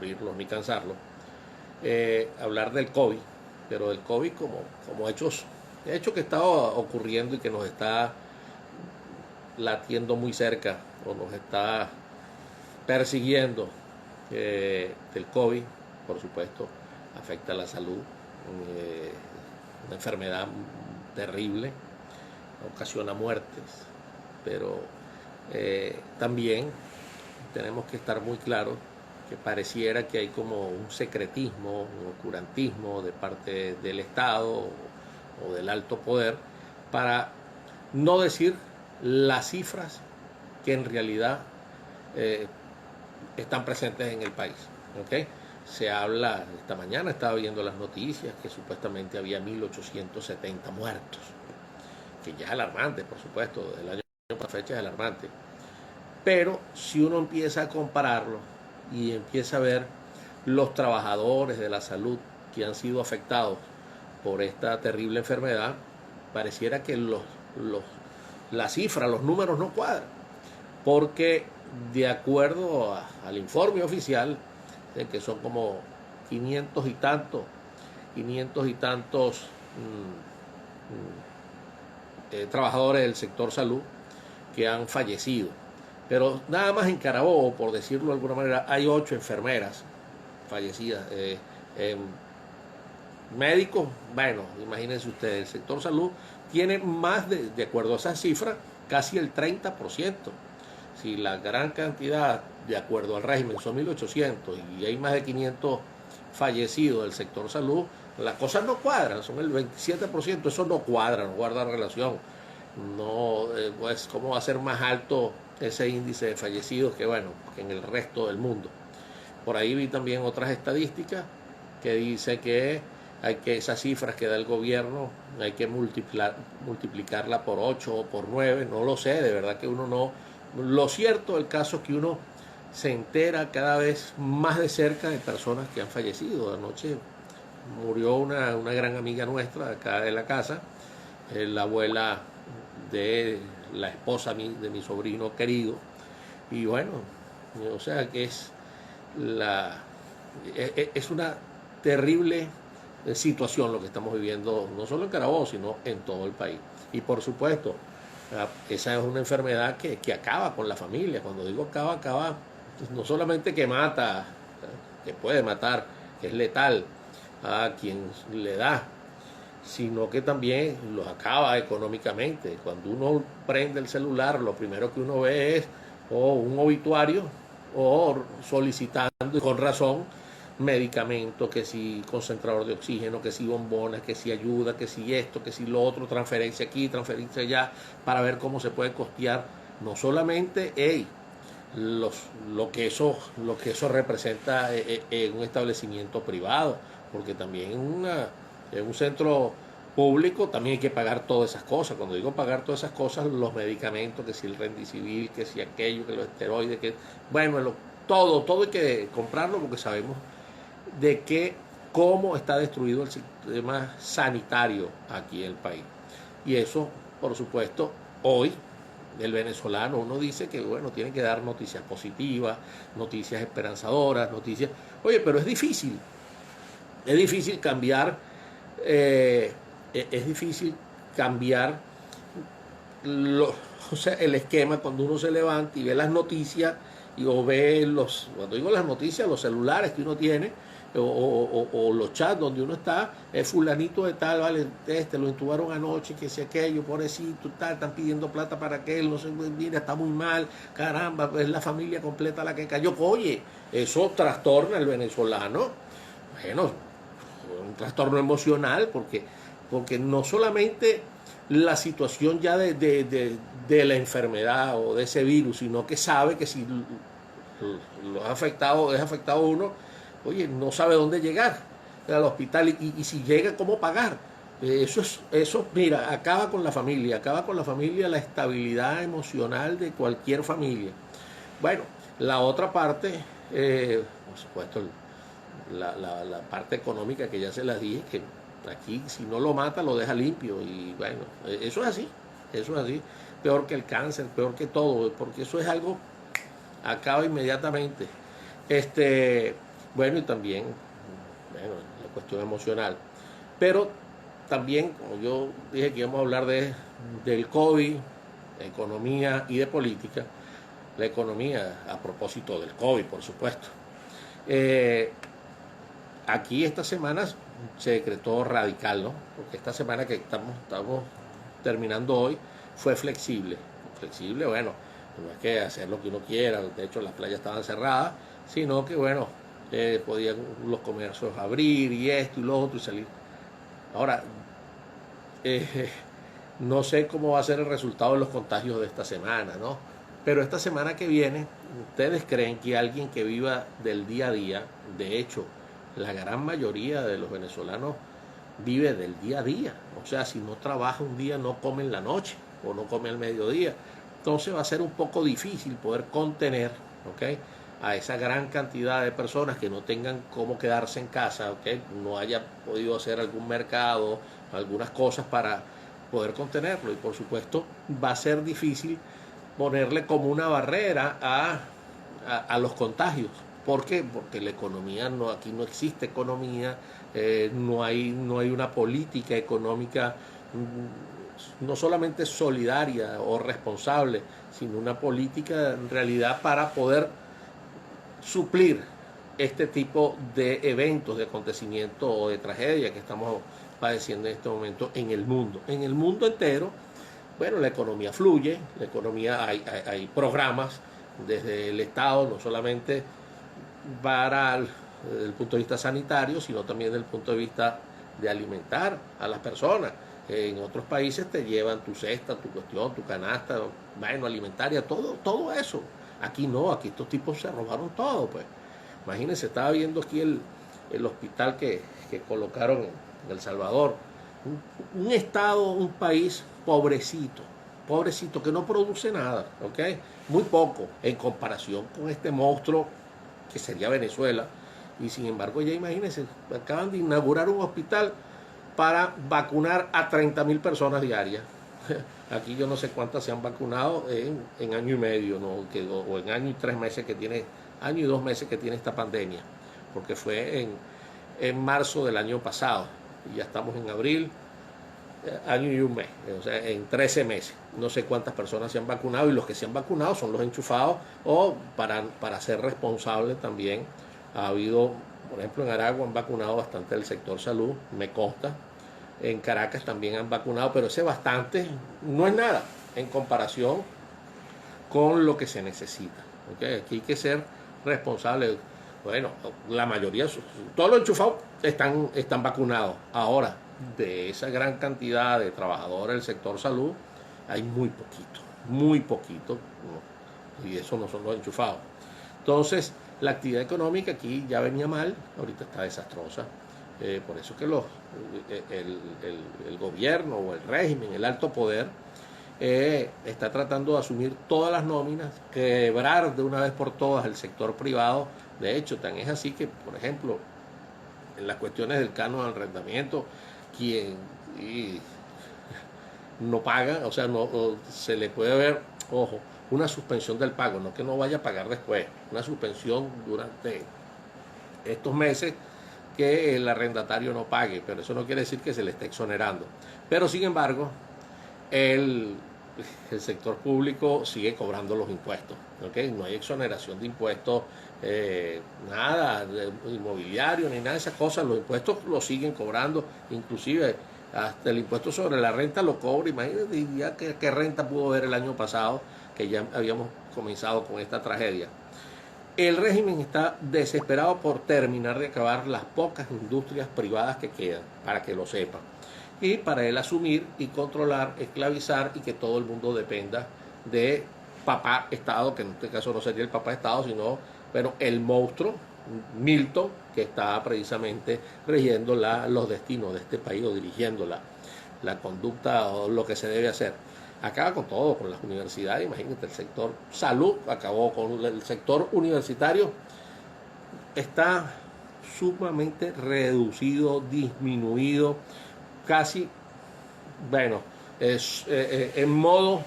aburrirlos ni cansarlos, hablar del COVID, pero del COVID como hecho que está ocurriendo y que nos está latiendo muy cerca o nos está persiguiendo. Del COVID, por supuesto, afecta a la salud, una enfermedad terrible, ocasiona muertes, pero también tenemos que estar muy claros que pareciera que hay como un secretismo, un oscurantismo de parte del Estado o del alto poder para no decir las cifras que en realidad están presentes en el país. ¿Okay? Se habla, esta mañana estaba viendo las noticias que supuestamente había 1.870 muertos, que ya es alarmante, por supuesto, del año para fecha es alarmante. Pero si uno empieza a compararlo y empieza a ver los trabajadores de la salud que han sido afectados por esta terrible enfermedad, pareciera que las cifras, los números no cuadran, porque de acuerdo al informe oficial, que son como 500 y tantos trabajadores del sector salud que han fallecido. Pero nada más en Carabobo, por decirlo de alguna manera, hay 8 enfermeras fallecidas. Médicos, bueno, imagínense ustedes, el sector salud tiene más, de acuerdo a esas cifras, casi el 30%. Si la gran cantidad, de acuerdo al régimen, son 1.800 y hay más de 500 fallecidos del sector salud, las cosas no cuadran, son el 27%, eso no cuadra, no guarda relación. No, pues, ¿cómo va a ser más alto ese índice de fallecidos que, bueno, que en el resto del mundo? Por ahí vi también otras estadísticas que dice que esas cifras que da el gobierno hay que multiplicarla por 8 o por 9, no lo sé, de verdad que uno no. Lo cierto del caso es que uno se entera cada vez más de cerca de personas que han fallecido. Anoche murió una gran amiga nuestra acá de la casa, la abuela de la esposa de mi sobrino querido, y bueno, o sea que es una terrible situación lo que estamos viviendo, no solo en Carabobo, sino en todo el país. Y por supuesto, esa es una enfermedad que acaba con la familia. Cuando digo acaba, no solamente que mata, que puede matar, que es letal a quien le da, sino que también los acaba económicamente. Cuando uno prende el celular, lo primero que uno ve es un obituario o solicitando, con razón, medicamentos, que si concentrador de oxígeno, que si bombonas, que si ayuda, que si esto, que si lo otro, transferencia aquí, transferencia allá, para ver cómo se puede costear no solamente lo que eso representa en un establecimiento privado, porque también en un centro público también hay que pagar todas esas cosas. Cuando digo pagar todas esas cosas, los medicamentos, que si el Remdesivir, que si aquello, que los esteroides, que bueno, todo hay que comprarlo, porque sabemos de cómo está destruido el sistema sanitario aquí en el país. Y eso, por supuesto, hoy el venezolano, uno dice que, bueno, tiene que dar noticias positivas, noticias esperanzadoras, noticias. Oye, pero es difícil cambiar, es difícil cambiar o sea, el esquema cuando uno se levanta y ve las noticias o ve cuando digo las noticias, los celulares que uno tiene o los chats donde uno está, es fulanito de tal, vale, lo intubaron anoche, que si aquello, pobrecito, tal, están pidiendo plata para que él, no se mira, está muy mal, caramba, es la familia completa la que cayó. Oye, eso trastorna al venezolano, bueno, un trastorno emocional, porque no solamente la situación ya de la enfermedad o de ese virus, sino que sabe que si lo ha afectado, es afectado uno, oye, no sabe dónde llegar al hospital y si llega, cómo pagar. Eso, mira, acaba con la familia, la estabilidad emocional de cualquier familia. Bueno, la otra parte, por supuesto, la parte económica, que ya se las dije, que aquí si no lo mata lo deja limpio, y bueno, eso es así, peor que el cáncer, peor que todo, porque eso es algo, acaba inmediatamente. Bueno, y también, bueno, la cuestión emocional. Pero también, como yo dije que íbamos a hablar del COVID, de economía y de política, la economía a propósito del COVID, por supuesto. Eh, Aquí esta semana se decretó radical, ¿no? Porque esta semana que estamos terminando hoy fue flexible. Flexible, bueno, no es que hacer lo que uno quiera, de hecho las playas estaban cerradas, sino que, bueno, podían los comercios abrir y esto y lo otro y salir. Ahora, eh, no sé cómo va a ser el resultado de los contagios de esta semana, ¿no? Pero esta semana que viene, ¿ustedes creen que alguien que viva del día a día, de hecho, la gran mayoría de los venezolanos vive del día a día? O sea, si no trabaja un día, no come en la noche o no come al mediodía. Entonces va a ser un poco difícil poder contener, ¿ok?, a esa gran cantidad de personas que no tengan cómo quedarse en casa, ¿ok?, no haya podido hacer algún mercado, algunas cosas para poder contenerlo. Y por supuesto va a ser difícil ponerle como una barrera a los contagios. ¿Por qué? Porque la economía, no, aquí no existe economía, no hay una política económica no solamente solidaria o responsable, sino una política en realidad para poder suplir este tipo de eventos, de acontecimientos o de tragedia que estamos padeciendo en este momento en el mundo. En el mundo entero, bueno, la economía fluye, la economía, hay programas desde el Estado, no solamente para el punto de vista sanitario, sino también desde el punto de vista de alimentar a las personas. En otros países te llevan tu cesta, tu cuestión, tu canasta, bueno, alimentaria, todo eso. Aquí no, aquí estos tipos se robaron todo, pues. Imagínense, estaba viendo aquí el hospital que colocaron en El Salvador. Un estado, un país pobrecito, pobrecito, que no produce nada, ¿ok? Muy poco en comparación con este monstruo que sería Venezuela. Y sin embargo, ya imagínense, acaban de inaugurar un hospital para vacunar a 30.000 personas diarias. Aquí yo no sé cuántas se han vacunado en año y medio, ¿no? O en año y 3 meses que tiene, año y 2 meses que tiene esta pandemia, porque fue en marzo del año pasado, y ya estamos en abril, año y un mes, o sea, en 13 meses. No sé cuántas personas se han vacunado, y los que se han vacunado son los enchufados, o para ser responsables también. Ha habido, por ejemplo, en Aragua han vacunado bastante el sector salud, me consta. En Caracas también han vacunado, pero ese bastante no es nada en comparación con lo que se necesita. ¿Okay? Aquí hay que ser responsables. Bueno, la mayoría, todos los enchufados están vacunados. Ahora, de esa gran cantidad de trabajadores del sector salud, hay muy poquito, ¿no? Y eso no son los enchufados. Entonces, la actividad económica aquí ya venía mal, ahorita está desastrosa. Por eso que el gobierno o el régimen, el alto poder, está tratando de asumir todas las nóminas, quebrar de una vez por todas el sector privado. De hecho, tan es así que, por ejemplo, en las cuestiones del canon de arrendamiento, quien no paga, o sea, no se le puede ver, ojo, una suspensión del pago, no que no vaya a pagar después, una suspensión durante estos meses que el arrendatario no pague, pero eso no quiere decir que se le esté exonerando. Pero sin embargo, el, el sector público sigue cobrando los impuestos, ¿okay? No hay exoneración de impuestos, nada de inmobiliario ni nada de esas cosas. Los impuestos los siguen cobrando, inclusive hasta el impuesto sobre la renta lo cobra. Imagínate ya qué renta pudo haber el año pasado, que ya habíamos comenzado con esta tragedia. El régimen está desesperado por terminar de acabar las pocas industrias privadas que quedan, para que lo sepan. Y para él asumir y controlar, esclavizar, y que todo el mundo dependa de papá Estado, que en este caso no sería el papá Estado, sino, bueno, el monstruo Milton, que está precisamente rigiendo los destinos de este país, o dirigiendo la conducta o lo que se debe hacer. Acaba con todo, con las universidades, imagínate, el sector salud acabó con el sector universitario, está sumamente reducido, disminuido, casi, bueno, en modo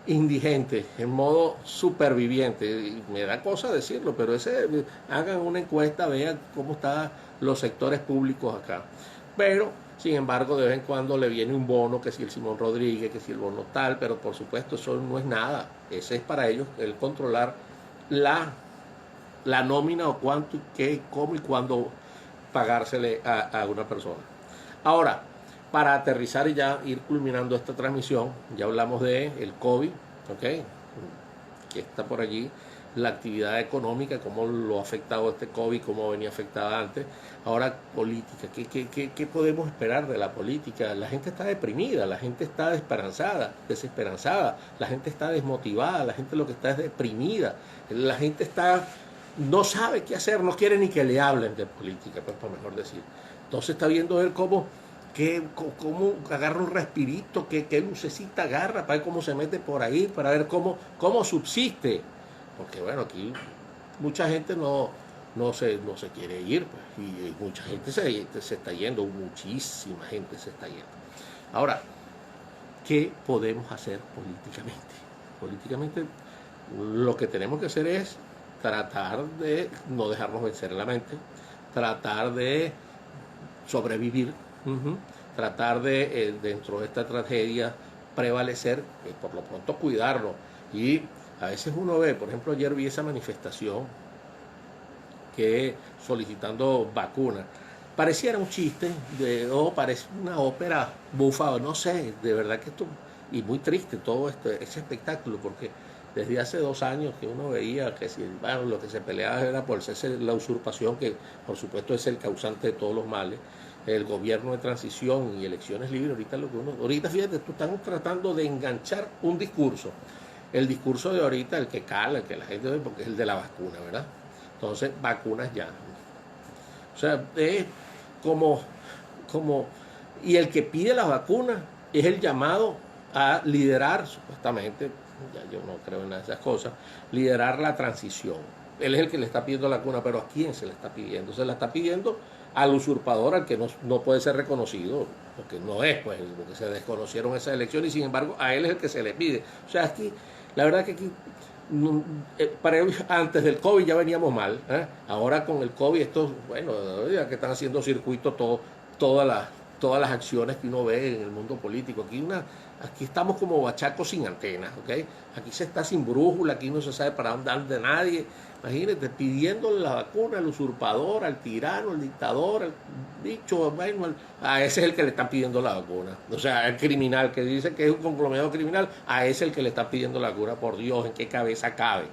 indigente, en modo superviviente. Y me da cosa decirlo, pero hagan una encuesta, vean cómo están los sectores públicos acá. Pero, sin embargo, de vez en cuando le viene un bono, que si el Simón Rodríguez, que si el bono tal, pero por supuesto eso no es nada. Ese es para ellos el controlar la, la nómina o cuánto, qué, cómo y cuándo pagársele a una persona. Ahora, para aterrizar y ya ir culminando esta transmisión, ya hablamos de el COVID, ¿ok? Que está por allí, la actividad económica, cómo lo ha afectado este COVID, cómo venía afectada antes. Ahora, política, ¿qué podemos esperar de la política? La gente está deprimida, la gente está desesperanzada, la gente está desmotivada, la gente lo que está es deprimida, la gente no sabe qué hacer, no quiere ni que le hablen de política, pues por mejor decir. Entonces está viendo él cómo agarra un respirito, qué lucecita agarra, para ver cómo se mete por ahí, para ver cómo subsiste. Porque bueno, aquí mucha gente no se quiere ir, pues, y mucha gente se está yendo, muchísima gente se está yendo. Ahora, ¿qué podemos hacer políticamente? Políticamente lo que tenemos que hacer es tratar de no dejarnos vencer en la mente, tratar de sobrevivir, tratar de, dentro de esta tragedia, prevalecer, por lo pronto cuidarnos. Y a veces uno ve, por ejemplo, ayer vi esa manifestación que solicitando vacunas. Pareciera un chiste, parece una ópera bufa, no sé, de verdad que esto, y muy triste todo ese espectáculo, porque desde hace 2 años que uno veía que si, bueno, lo que se peleaba era por la usurpación, que por supuesto es el causante de todos los males, el gobierno de transición y elecciones libres. Ahorita fíjate, tú están tratando de enganchar un discurso, el discurso de ahorita, el que cala, el que la gente ve, porque es el de la vacuna, ¿verdad? Entonces, vacunas ya. O sea, es como, y el que pide las vacunas es el llamado a liderar, supuestamente, ya yo no creo en nada de esas cosas, liderar la transición. Él es el que le está pidiendo la vacuna, pero ¿a quién se la está pidiendo? Se la está pidiendo al usurpador, al que no puede ser reconocido, porque no es, pues, porque se desconocieron esas elecciones y sin embargo a él es el que se le pide. O sea, aquí, la verdad que aquí, antes del COVID ya veníamos mal, ¿eh? Ahora con el COVID, bueno, ya que están haciendo circuito todas las acciones que uno ve en el mundo político. Aquí estamos como bachacos sin antenas, ¿ok? Aquí se está sin brújula, aquí no se sabe para dónde anda nadie. Imagínate, pidiéndole la vacuna al usurpador, al tirano, al dictador, al bicho, bueno, a ese es el que le están pidiendo la vacuna. O sea, el criminal que dice que es un conglomerado criminal, a ese es el que le está pidiendo la vacuna. Por Dios, ¿en qué cabeza cabe?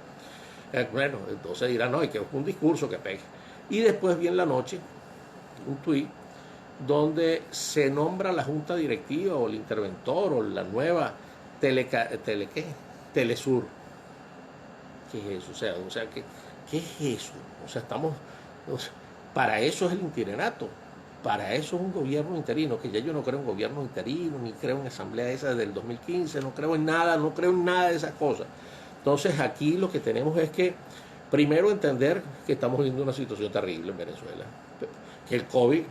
Bueno, entonces dirán, no, y que es un discurso que pegue. Y después vi en la noche un tuit donde se nombra la junta directiva o el interventor o la nueva Telesur. ¿Qué es eso? O sea ¿qué es eso? O sea, para eso es el interinato, para eso es un gobierno interino, que ya yo no creo en gobierno interino, ni creo en asamblea esa del 2015, no creo en nada de esas cosas. Entonces aquí lo que tenemos es que primero entender que estamos viviendo una situación terrible en Venezuela, que el COVID,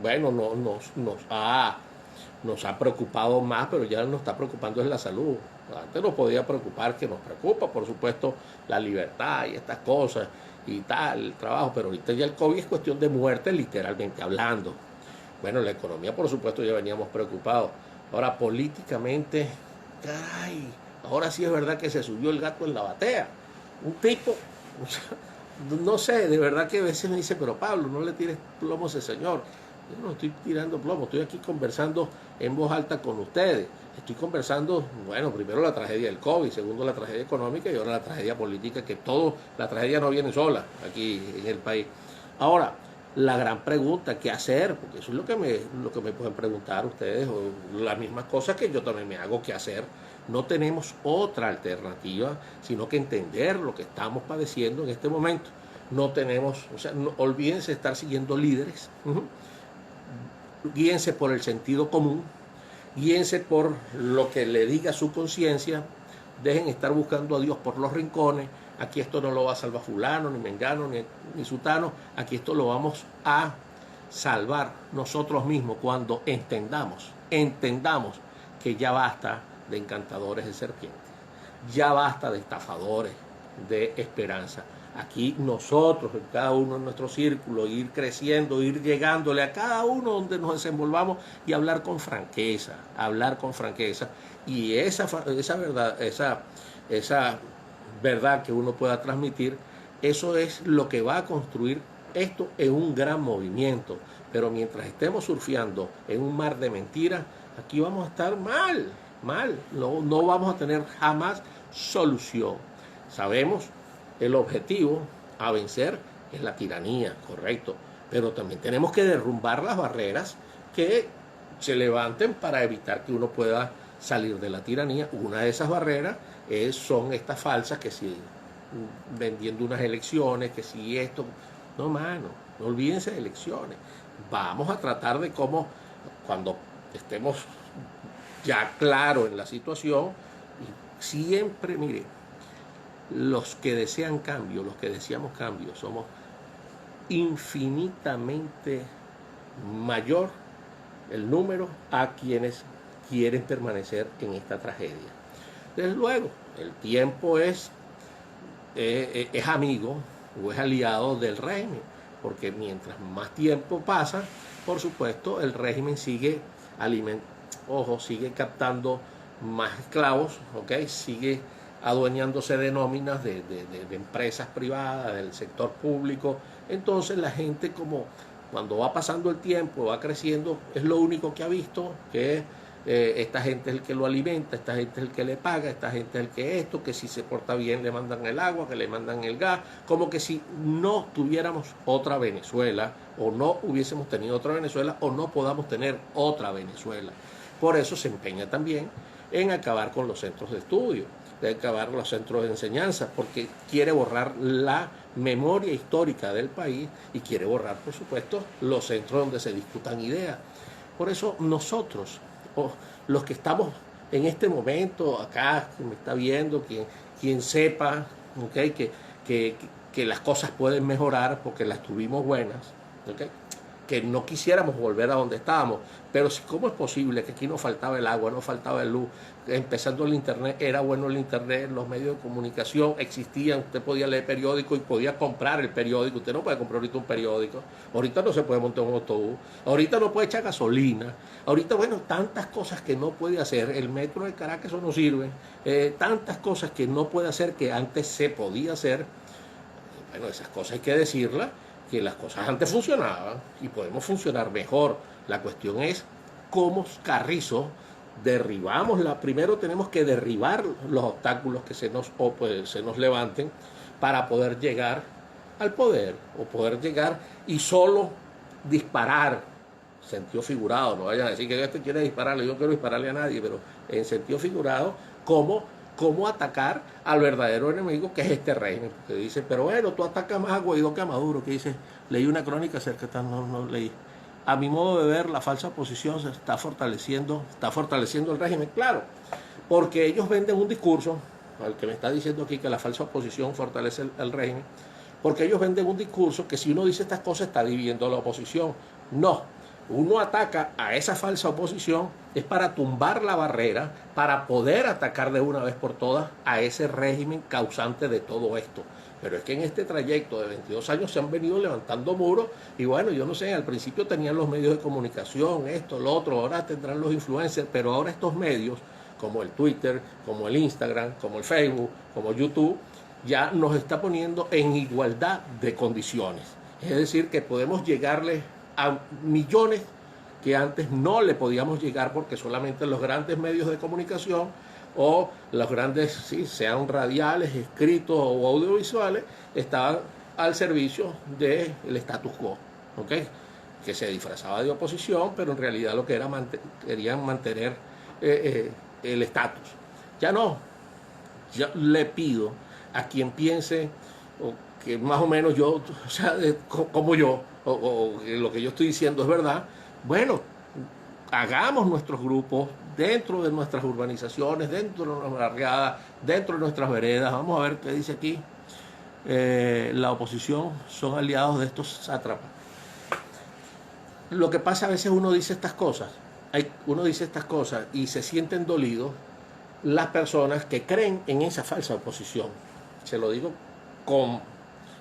bueno, nos ha preocupado más, pero ya nos está preocupando es la salud. Antes nos podía preocupar, que nos preocupa, por supuesto, la libertad y estas cosas y tal, el trabajo, pero ahorita ya el COVID es cuestión de muerte, literalmente hablando. Bueno, la economía, por supuesto, ya veníamos preocupados. Ahora, políticamente, caray, ahora sí es verdad que se subió el gato en la batea. Un tipo, o sea, no sé, de verdad que a veces me dice, pero Pablo, no le tires plomo a ese señor. Yo no estoy tirando plomo, estoy aquí conversando en voz alta con ustedes. Estoy conversando, bueno, primero la tragedia del COVID, segundo la tragedia económica y ahora la tragedia política, que la tragedia no viene sola aquí en el país. Ahora, la gran pregunta, ¿qué hacer? Porque eso es lo que me pueden preguntar ustedes, o las mismas cosas que yo también me hago, ¿qué hacer? No tenemos otra alternativa, sino que entender lo que estamos padeciendo en este momento. No tenemos, o sea, olvídense de estar siguiendo líderes, guíense por el sentido común, guíense por lo que le diga su conciencia, dejen estar buscando a Dios por los rincones. Aquí esto no lo va a salvar fulano, ni mengano, ni sutano, aquí esto lo vamos a salvar nosotros mismos cuando entendamos que ya basta de encantadores de serpientes. Ya basta de estafadores de esperanza. Aquí nosotros, en cada uno en nuestro círculo, ir creciendo, ir llegándole a cada uno donde nos desenvolvamos y hablar con franqueza, hablar con franqueza. Y esa verdad, esa verdad que uno pueda transmitir, eso es lo que va a construir esto en un gran movimiento. Pero mientras estemos surfeando en un mar de mentiras, aquí vamos a estar mal, mal. No vamos a tener jamás solución. Sabemos el objetivo a vencer es la tiranía, correcto. Pero también tenemos que derrumbar las barreras que se levanten para evitar que uno pueda salir de la tiranía. Una de esas barreras son estas falsas, que si vendiendo unas elecciones, que si esto... No, mano, no olvídense de elecciones. Vamos a tratar de cómo, cuando estemos ya claros en la situación, siempre, mire, los que desean cambio, los que deseamos cambio, somos infinitamente mayor el número a quienes quieren permanecer en esta tragedia. Desde luego, el tiempo es amigo o es aliado del régimen, porque mientras más tiempo pasa, por supuesto, el régimen sigue sigue captando más esclavos, ¿okay? Sigue adueñándose de nóminas de empresas privadas, del sector público. Entonces la gente, como cuando va pasando el tiempo, va creciendo, es lo único que ha visto, que esta gente es el que lo alimenta, esta gente es el que le paga, esta gente es el que esto, que si se porta bien le mandan el agua, que le mandan el gas, como que si no tuviéramos otra Venezuela, o no hubiésemos tenido otra Venezuela, o no podamos tener otra Venezuela. Por eso se empeña también en acabar con los centros de estudio, de acabar con los centros de enseñanza, porque quiere borrar la memoria histórica del país y quiere borrar, por supuesto, los centros donde se discutan ideas. Por eso nosotros, los que estamos en este momento acá, que me está viendo, quien sepa, ¿okay? que las cosas pueden mejorar porque las tuvimos buenas, ¿okay? Que no quisiéramos volver a donde estábamos, pero ¿cómo es posible que aquí no faltaba el agua, no faltaba el luz? Empezando el internet, era bueno el internet, los medios de comunicación existían, usted podía leer periódico y podía comprar el periódico. Usted no puede comprar ahorita un periódico, ahorita no se puede montar un autobús, ahorita no puede echar gasolina, ahorita, bueno, tantas cosas que no puede hacer, el metro de Caracas eso no sirve, tantas cosas que no puede hacer que antes se podía hacer. Bueno, esas cosas hay que decirlas, que las cosas antes funcionaban y podemos funcionar mejor. La cuestión es cómo Carrizo derribamos primero tenemos que derribar los obstáculos que se nos levanten para poder llegar al poder, o poder llegar y solo disparar, sentido figurado, no vayan a decir que este quiere dispararle, yo no quiero dispararle a nadie, pero en sentido figurado, cómo atacar al verdadero enemigo, que es este régimen. Porque dice, pero bueno, tú atacas más a Guaidó que a Maduro, que dice, leí una crónica acerca, no leí. A mi modo de ver, la falsa oposición se está fortaleciendo el régimen, claro, porque ellos venden un discurso, al que me está diciendo aquí que la falsa oposición fortalece el régimen, porque ellos venden un discurso que si uno dice estas cosas está dividiendo a la oposición. No, uno ataca a esa falsa oposición es para tumbar la barrera, para poder atacar de una vez por todas a ese régimen causante de todo esto. Pero es que en este trayecto de 22 años se han venido levantando muros y bueno, yo no sé, al principio tenían los medios de comunicación, esto, lo otro, ahora tendrán los influencers, pero ahora estos medios, como el Twitter, como el Instagram, como el Facebook, como YouTube, ya nos está poniendo en igualdad de condiciones. Es decir, que podemos llegarle a millones que antes no le podíamos llegar porque solamente los grandes medios de comunicación o los grandes, sí, sean radiales, escritos o audiovisuales, estaban al servicio del status quo, ¿okay? Que se disfrazaba de oposición, pero en realidad lo que era querían mantener el estatus. Ya no, yo le pido a quien piense que más o menos yo, o sea, como yo, o lo que yo estoy diciendo es verdad, bueno, hagamos nuestros grupos dentro de nuestras urbanizaciones, dentro de nuestras barriadas, dentro de nuestras veredas. Vamos a ver qué dice aquí. La oposición son aliados de estos sátrapas. Lo que pasa, a veces uno dice estas cosas y se sienten dolidos las personas que creen en esa falsa oposición. Se lo digo con...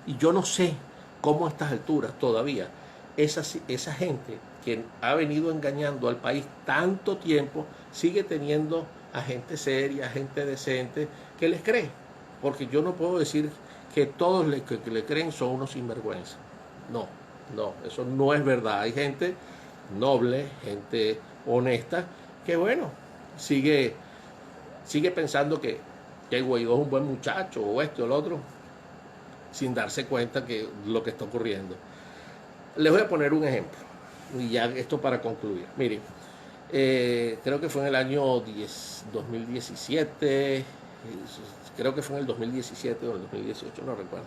Y yo no sé cómo a estas alturas todavía esa gente que ha venido engañando al país tanto tiempo sigue teniendo a gente seria, a gente decente que les cree. Porque yo no puedo decir que todos que le creen son unos sinvergüenza. No, no, eso no es verdad. Hay gente noble, gente honesta, que bueno, sigue pensando que el Guaidó es un buen muchacho o esto o lo otro, sin darse cuenta que lo que está ocurriendo. Les voy a poner un ejemplo, y ya esto para concluir. Miren, creo que fue en el año 2017, creo que fue en el 2017 o en el 2018, no recuerdo,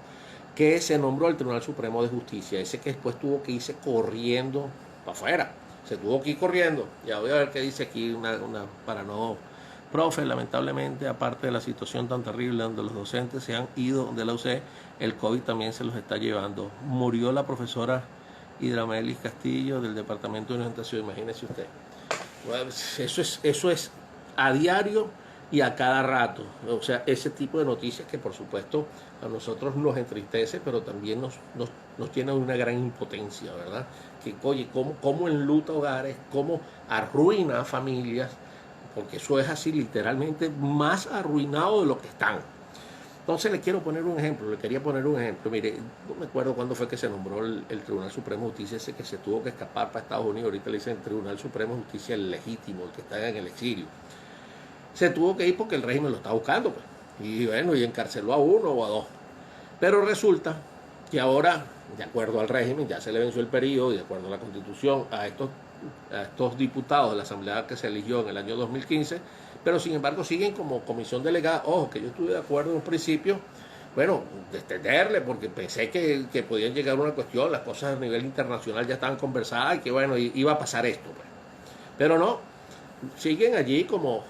que se nombró el Tribunal Supremo de Justicia, ese que después tuvo que irse corriendo para afuera, se tuvo que ir corriendo. Ya voy a ver qué dice aquí, para no... Profe, lamentablemente, aparte de la situación tan terrible donde los docentes se han ido de la UC, el COVID también se los está llevando. Murió la profesora Hidramelis Castillo del Departamento de Orientación, imagínese usted. Bueno, eso es a diario y a cada rato. O sea, ese tipo de noticias que por supuesto a nosotros nos entristece, pero también nos tiene una gran impotencia, ¿verdad? Que, oye, cómo enluta hogares, cómo arruina familias, porque eso es así, literalmente más arruinado de lo que están. Entonces le quería poner un ejemplo. Mire, no me acuerdo cuándo fue que se nombró el Tribunal Supremo de Justicia, ese que se tuvo que escapar para Estados Unidos. Ahorita le dicen el Tribunal Supremo de Justicia el legítimo, el que está en el exilio. Se tuvo que ir porque el régimen lo está buscando, pues. Y bueno, y encarceló a uno o a dos. Pero resulta que ahora, de acuerdo al régimen, ya se le venció el periodo, y de acuerdo a la Constitución, a estos diputados de la Asamblea que se eligió en el año 2015, pero sin embargo siguen como comisión delegada. Ojo, que yo estuve de acuerdo en un principio, bueno, de extenderle, porque pensé que podían llegar a una cuestión, las cosas a nivel internacional ya estaban conversadas y que bueno, iba a pasar esto, pues. Pero no, siguen allí como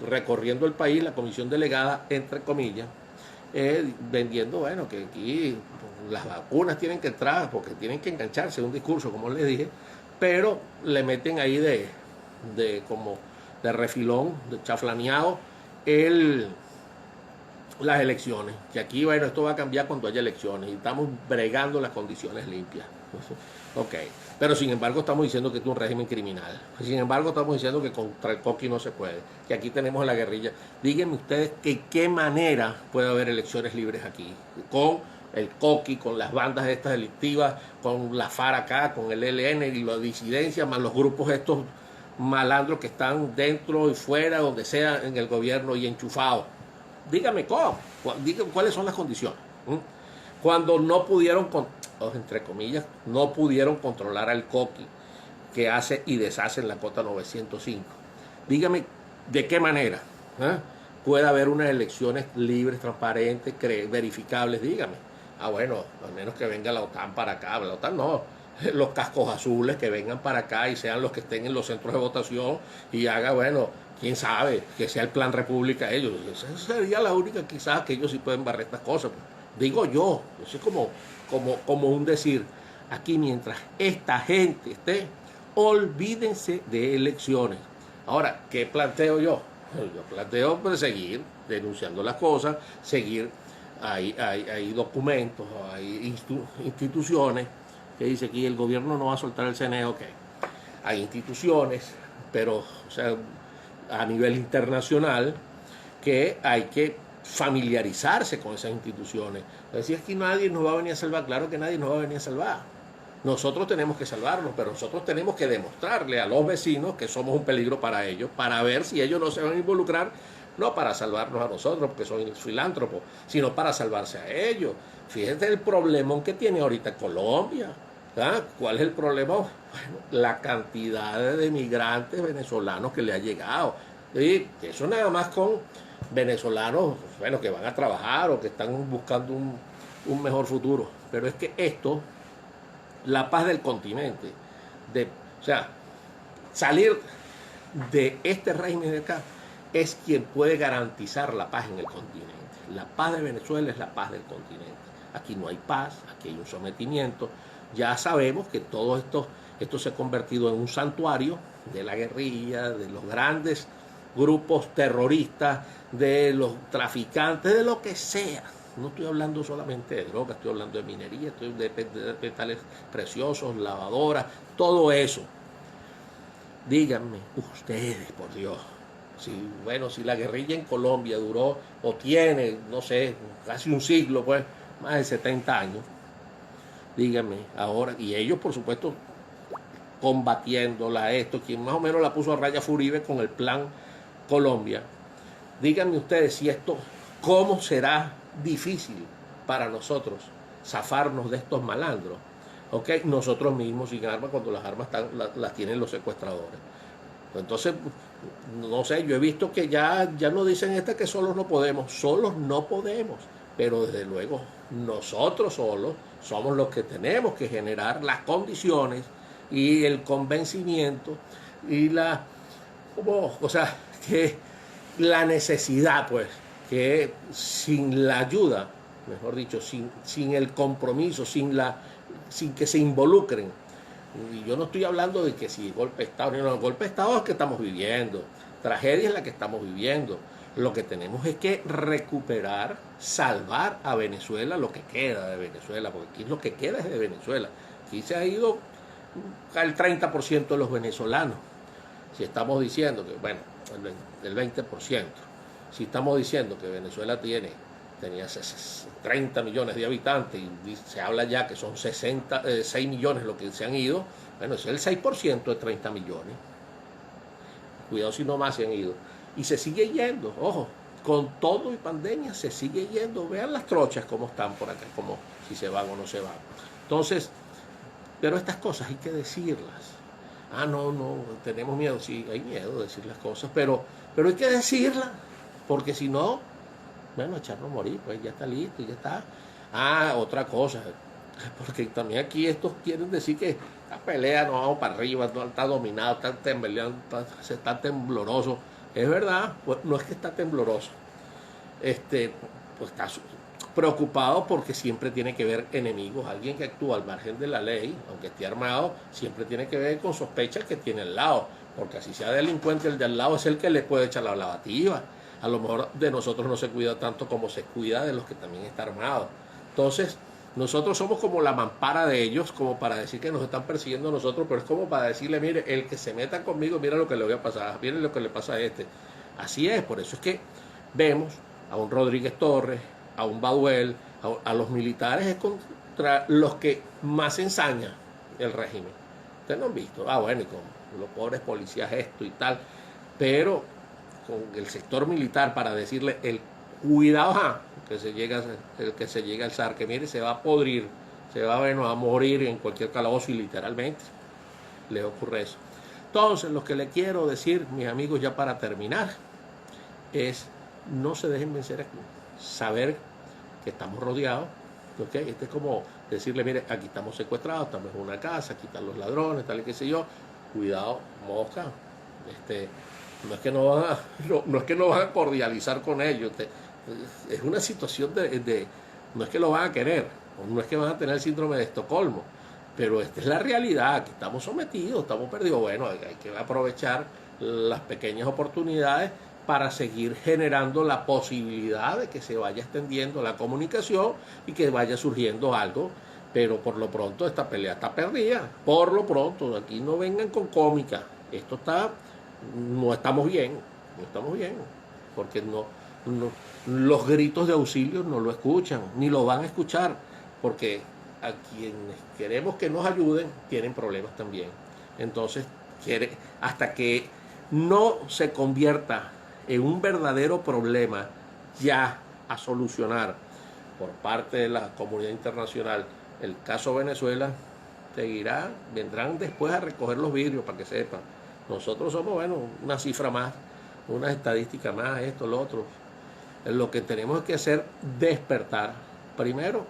recorriendo el país, la comisión delegada, entre comillas, vendiendo, bueno, que aquí las vacunas tienen que entrar porque tienen que engancharse, un discurso, como les dije, pero le meten ahí como de refilón, de chaflaneado, las elecciones. Que aquí, bueno, esto va a cambiar cuando haya elecciones y estamos bregando las condiciones limpias. Ok, pero sin embargo estamos diciendo que es un régimen criminal. Sin embargo estamos diciendo que contra el coqui no se puede, que aquí tenemos la guerrilla. Díganme ustedes que qué manera puede haber elecciones libres aquí, con el coqui, con las bandas estas delictivas, con la FARC acá, con el ELN y la disidencia, más los grupos estos malandros que están dentro y fuera, donde sea, en el gobierno y enchufados. Dígame cómo, dígame cuáles son las condiciones. Cuando no pudieron, entre comillas, no pudieron controlar al coqui que hace y deshace en la cota 905. Dígame de qué manera puede haber unas elecciones libres, transparentes, verificables. Dígame. Bueno, al menos que venga la OTAN para acá. La OTAN no, los cascos azules que vengan para acá y sean los que estén en los centros de votación y haga, bueno, quién sabe, que sea el plan República ellos. Esa sería la única, quizás, que ellos sí pueden barrer estas cosas. Digo yo, eso es como un decir. Aquí, mientras esta gente esté, olvídense de elecciones. Ahora, ¿qué planteo yo? Yo planteo pues, seguir denunciando las cosas, seguir, hay documentos, hay instituciones que dice aquí el gobierno no va a soltar el CNE, ok. Hay instituciones, pero o sea, a nivel internacional, que hay que familiarizarse con esas instituciones. Decir que nadie nos va a venir a salvar, claro que nadie nos va a venir a salvar. Nosotros tenemos que salvarnos, pero nosotros tenemos que demostrarle a los vecinos que somos un peligro para ellos, para ver si ellos no se van a involucrar, no para salvarnos a nosotros, porque son filántropos, sino para salvarse a ellos. Fíjense el problemón que tiene ahorita Colombia. ¿Cuál es el problema? Bueno, la cantidad de migrantes venezolanos que le ha llegado. Y eso nada más con venezolanos, bueno, que van a trabajar o que están buscando un mejor futuro. Pero es que esto, la paz del continente, o sea, salir de este régimen de acá, es quien puede garantizar la paz en el continente. La paz de Venezuela es la paz del continente. Aquí no hay paz, aquí hay un sometimiento. Ya sabemos que todo esto se ha convertido en un santuario de la guerrilla, de los grandes grupos terroristas, de los traficantes, de lo que sea. No estoy hablando solamente de drogas, estoy hablando de minería, estoy de metales preciosos, lavadoras, todo eso. Díganme ustedes, por Dios, si la guerrilla en Colombia duró o tiene, no sé, casi un siglo, pues, más de 70 años, díganme ahora, y ellos por supuesto combatiéndola, quien más o menos la puso a raya fue Uribe con el plan Colombia. Díganme ustedes si esto, cómo será difícil para nosotros zafarnos de estos malandros, ¿ok? Nosotros mismos sin armas, cuando las armas las tienen los secuestradores. Entonces, no sé, yo he visto que ya no dicen que solos no podemos, pero desde luego nosotros solos somos los que tenemos que generar las condiciones y el convencimiento y que la necesidad, pues, que sin la ayuda, mejor dicho, sin el compromiso, sin que se involucren. Y yo no estoy hablando de que si golpe de Estado, no, golpe de Estado es el que estamos viviendo, tragedia es la que estamos viviendo. Lo que tenemos es que recuperar, salvar a Venezuela, lo que queda de Venezuela, porque aquí lo que queda es de Venezuela. Aquí se ha ido el 30% de los venezolanos. Si estamos diciendo que, bueno, el 20%, si estamos diciendo que Venezuela tenía 30 millones de habitantes y se habla ya que son 6 millones los que se han ido, bueno, es el 6% de 30 millones. Cuidado si no más se han ido. Y se sigue yendo, ojo, con todo y pandemia se sigue yendo. Vean las trochas cómo están por acá, como si se van o no se van. Entonces, pero estas cosas hay que decirlas. No, tenemos miedo, sí, hay miedo de decir las cosas, pero hay que decirlas, porque si no, bueno, echarnos a morir, pues ya está listo, ya está. Otra cosa, porque también aquí estos quieren decir que la pelea no vamos para arriba, no está dominado, está temblando, está tembloroso. Es verdad, pues no es que está tembloroso, pues está preocupado porque siempre tiene que ver enemigos. Alguien que actúa al margen de la ley, aunque esté armado, siempre tiene que ver con sospechas que tiene al lado, porque así sea delincuente, el de al lado es el que le puede echar la lavativa. A lo mejor de nosotros no se cuida tanto como se cuida de los que también están armados. Entonces, nosotros somos como la mampara de ellos, como para decir que nos están persiguiendo a nosotros, pero es como para decirle, mire, el que se meta conmigo, mira lo que le voy a pasar, mire lo que le pasa a este. Así es, por eso es que vemos a un Rodríguez Torres, a un Baduel, a los militares es contra los que más ensaña el régimen. Ustedes lo han visto. Bueno, y con los pobres policías esto y tal, pero con el sector militar para decirle el cuidado, que se llega al zar, que mire, se va a podrir, se va a morir en cualquier calabozo, y literalmente le ocurre eso. Entonces, lo que le quiero decir, mis amigos, ya para terminar, es no se dejen vencer aquí. Saber que estamos rodeados, ¿okay? Es como decirle, mire, aquí estamos secuestrados, estamos en una casa, aquí están los ladrones, tal y qué sé yo, cuidado, mosca, no es que no van a cordializar con ellos, es una situación no es que lo van a querer, no es que van a tener el síndrome de Estocolmo, pero esta es la realidad, que estamos sometidos, estamos perdidos. Bueno, hay que aprovechar las pequeñas oportunidades para seguir generando la posibilidad de que se vaya extendiendo la comunicación y que vaya surgiendo algo, pero por lo pronto esta pelea está perdida. Por lo pronto, aquí no vengan con cómica, no estamos bien, porque los gritos de auxilio no lo escuchan, ni lo van a escuchar, porque a quienes queremos que nos ayuden tienen problemas también. Entonces, hasta que no se convierta en un verdadero problema ya a solucionar por parte de la comunidad internacional el caso Venezuela, vendrán después a recoger los vidrios para que sepan. Nosotros somos, una cifra más, una estadística más, esto, lo otro. Lo que tenemos que hacer es despertar primero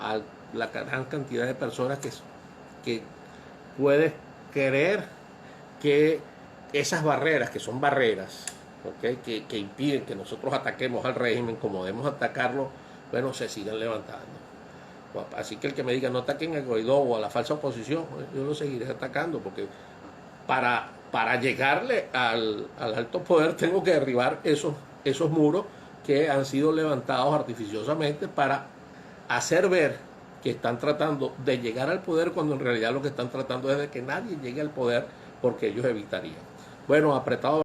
a la gran cantidad de personas que puede querer que esas barreras, que son barreras, ¿okay? que impiden que nosotros ataquemos al régimen como debemos atacarlo, se sigan levantando. Así que el que me diga no ataquen a Guaidó o a la falsa oposición, yo lo seguiré atacando, porque para para llegarle al alto poder tengo que derribar esos muros que han sido levantados artificiosamente para hacer ver que están tratando de llegar al poder cuando en realidad lo que están tratando es de que nadie llegue al poder porque ellos evitarían. Bueno, apretado.